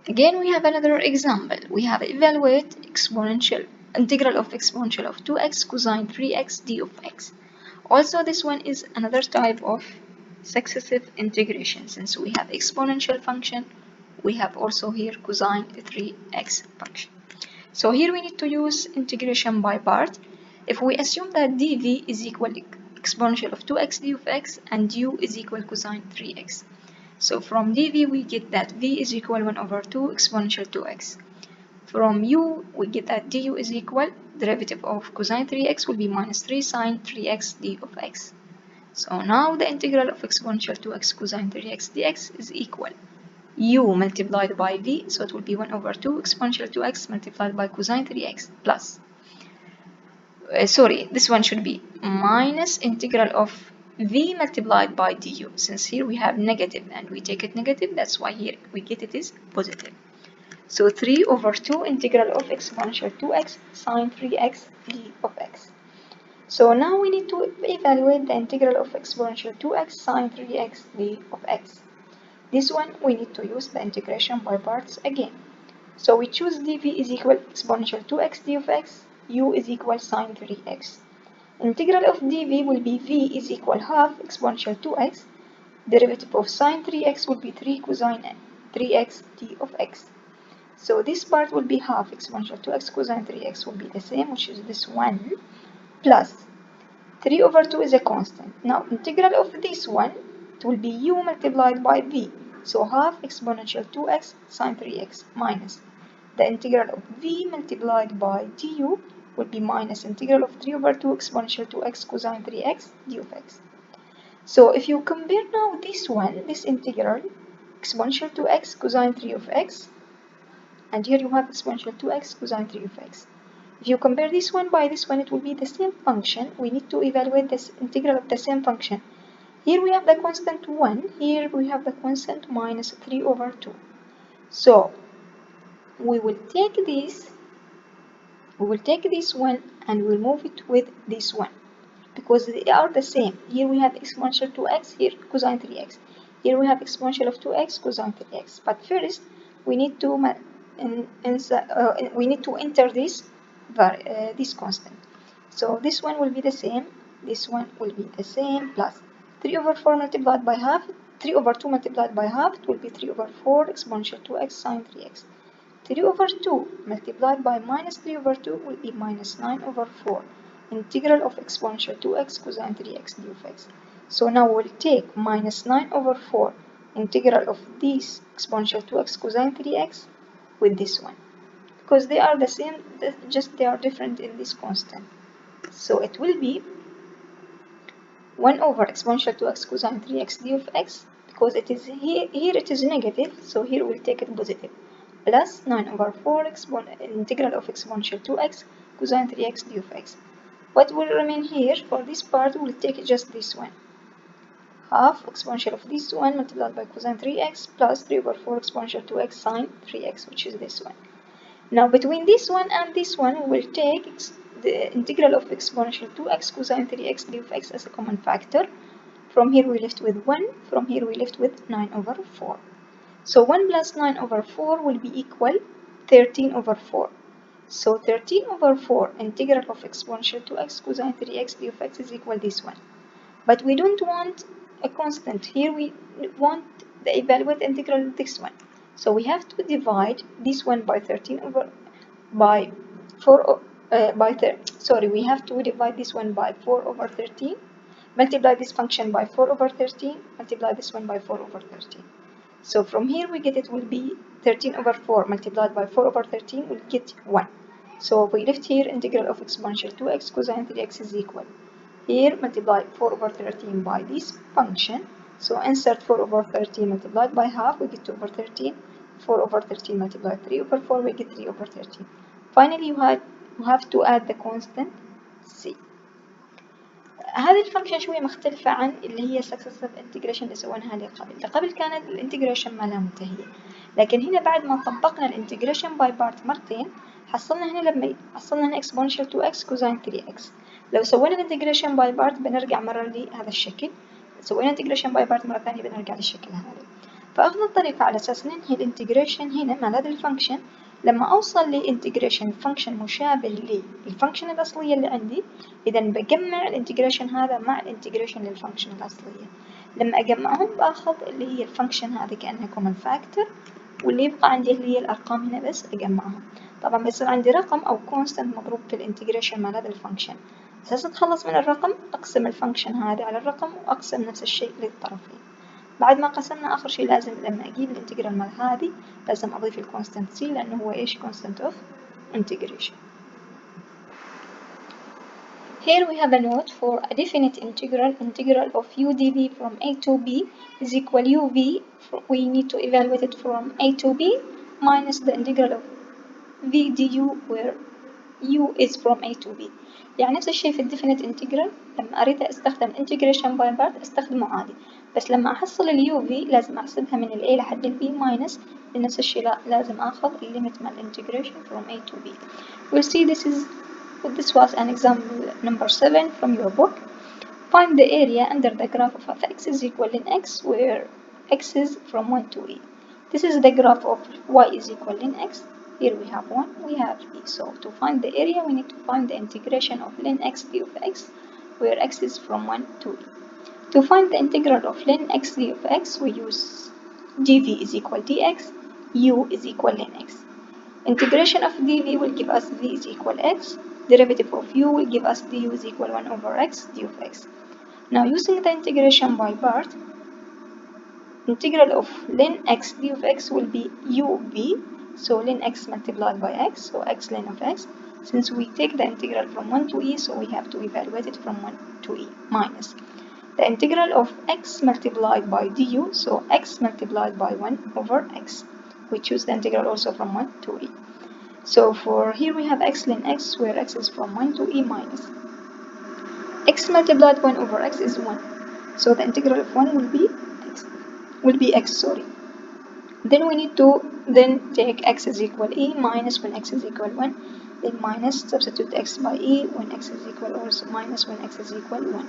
Again, we have another example. We have evaluate integral of exponential of 2x cosine 3x d of x. Also, this one is another type of successive integration. Since we have exponential function, we have also here cosine 3x function. So here we need to use integration by part. If we assume that dv is equal exponential of 2x d of x and u is equal cosine 3x. So from dv we get that v is equal 1 over 2 exponential 2x. From u we get that du is equal derivative of cosine 3x will be minus 3 sine 3x d of x. So now the integral of exponential 2x cosine 3x dx is equal u multiplied by v, so it will be 1 over 2 exponential 2x multiplied by cosine 3x plus this one should be minus integral of v multiplied by du. Since here we have negative and we take it negative, that's why here we get it is positive. So 3 over 2 integral of exponential 2x sine 3x d of x. So now we need to evaluate the integral of exponential 2x sine 3x d of x. This one we need to use the integration by parts again. So we choose dv is equal exponential 2x d of x, u is equal sine 3x. Integral of dv will be v is equal half exponential 2x, derivative of sine 3x will be 3 cosine 3x d of x. So this part will be half exponential 2x cosine 3x will be the same, which is this one, plus 3 over 2 is a constant. Now integral of this one, it will be u multiplied by v. So half exponential 2x sine 3x minus the integral of v multiplied by du will be minus integral of 3 over 2 exponential 2x cosine 3x d of x. So if you compare now this one, this integral, exponential 2x cosine 3 of x, and here you have exponential 2x cosine 3 of x. If you compare this one by this one, it will be the same function. We need to evaluate this integral of the same function. Here we have the constant 1, here we have the constant minus 3 over 2. So we will take this one and we'll move it with this one because they are the same. Here we have exponential 2x, here cosine 3x. Here we have exponential of 2x cosine 3x. But first we need to enter this constant. So this one will be the same, this one will be the same, plus 3 over 4 multiplied by half, 3 over 2 multiplied by half, it will be 3 over 4 exponential 2x sine 3x. 3 over 2 multiplied by minus 3 over 2 will be minus 9 over 4 integral of exponential 2x cosine 3x d of x. So now we'll take minus 9 over 4 integral of this exponential 2x cosine 3x with this one. Because they are the same, just they are different in this constant. So it will be 1 over exponential 2x cosine 3x d of x, because it is here it is negative, so here we'll take it positive, plus 9 over 4 integral of exponential 2x cosine 3x d of x. What will remain here for this part, we'll take just this one, half exponential of this one multiplied by cosine 3x plus 3 over 4 exponential 2x sine 3x, which is this one. Now between this one and this one, we will take the integral of exponential 2x cosine 3x d of x as a common factor. From here we left with 1, from here we left with 9 over 4. So 1 plus 9 over 4 will be equal 13 over 4. So 13 over 4 integral of exponential 2x cosine 3x d of x is equal this one. But we don't want a constant. Here we want the evaluate integral of this one. So we have to divide this one by 13 over by 4 we have to divide this one by 4 over 13, multiply this function by 4 over 13, multiply this one by 4 over 13. So from here we get it will be 13 over 4 multiplied by 4 over 13 will get 1. So we left here integral of exponential 2x cosine 3x is equal. Here multiply 4 over 13 by this function. So insert 4 over 13 multiplied by half, we get 2 over 13. 4 over 13 multiplied 3 over 4, we get 3 over 13. Finally you have to add the constant c. هذه الفانكشن شوية مختلفة عن اللي هي successive integration اللي سويناها اللي قبل كانت الانتجريشن مالها منتهية، لكن هنا بعد ما طبقنا الانتجريشن باي بارت مرتين حصلنا هنا حصلنا exponential 2x cosine 3x. لو سوينا الانتجريشن باي بارت بنرجع مرة لهذا الشكل، سوينا انتجريشن باي بارت مرة ثانية بنرجع للشكل هذا. فأفضل طريقة على أساس ننهي الانتجريشن هنا مع هذا الفانكشن لما أوصل لانتجريشن فانكشن مشابه للفانكشن الأصلية اللي عندي، إذا بجمع الانتجريشن هذا مع الانتجريشن للفانكشن الأصلية. لما أجمعهم بأخذ اللي هي الفانكشن هذه كأنها common factor، واللي يبقى عندي اللي هي الأرقام هنا بس أجمعهم. طبعا بيصير عندي رقم أو constant مضروب في الانتجريشن مع هذا الفانكشن. أساس أتخلص من الرقم أقسم الفانكشن هذه على الرقم وأقسم نفس الشيء للطرفين. بعد ما قسمنا آخر شيء لازم لما أجيب الانتجرال مال هذه لازم أضيف الكونستانت c لأنه هو إيش constant of integration. Here we have a note for a definite integral of u dv from a to b is equal uv. We need to evaluate it from a to b minus the integral of v du where u is from a to b. يعني نفس الشيء في الديفينيت انتجرال، لما أريد أستخدم integration by part أستخدمه عادي، بس لما أحصل اليو في لازم أحسبها من ال a لحد ال b minus لنفس الشيء لازم أخذ الليمت مع integration from a to b. We'll see this was an example number 7 from your book. Find the area under the graph of f(x) is equal in x where x is from 1 to e. This is the graph of y is equal in x. Here we have 1, we have e. So to find the area, we need to find the integration of ln x d of x, where x is from 1 to e. To find the integral of ln x d of x, we use dv is equal dx, u is equal ln x. Integration of dv will give us v is equal x. Derivative of u will give us du is equal 1 over x d of x. Now using the integration by part, integral of ln x d of x will be uv. So ln x multiplied by x, so x ln of x. Since we take the integral from 1 to e, so we have to evaluate it from 1 to e minus the integral of x multiplied by du, so x multiplied by 1 over x. We choose the integral also from 1 to e. So for here we have x ln x, where x is from 1 to e minus x multiplied 1 over x is 1. So the integral of 1 will be x. Then we need to take x is equal e minus when x is equal 1, then minus substitute x by e when x is equal also minus when x is equal 1.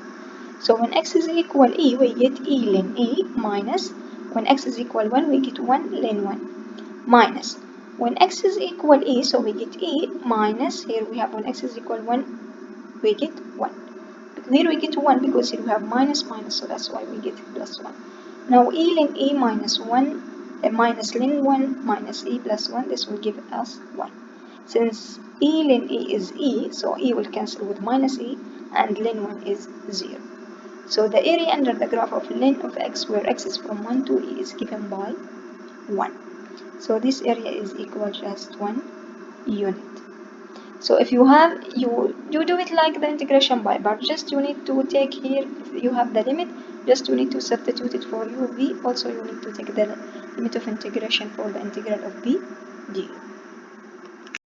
So when x is equal e, we get e ln e minus when x is equal 1, we get 1 ln 1 minus when x is equal e, so we get e minus here we have when x is equal 1, we get 1. Here we get 1 because here we have minus, so that's why we get plus 1. Now e ln e minus 1 minus ln 1 minus e plus 1, this will give us 1. Since e ln e is e, so e will cancel with minus e and ln 1 is 0. So the area under the graph of ln of x, where x is from 1 to e, is given by 1. So this area is equal just 1 unit. So if you have, you do it like the integration by part, just you need to take here, you have the limit, just you need to substitute it for uv, also you need to take the limit of integration for the integral of b du.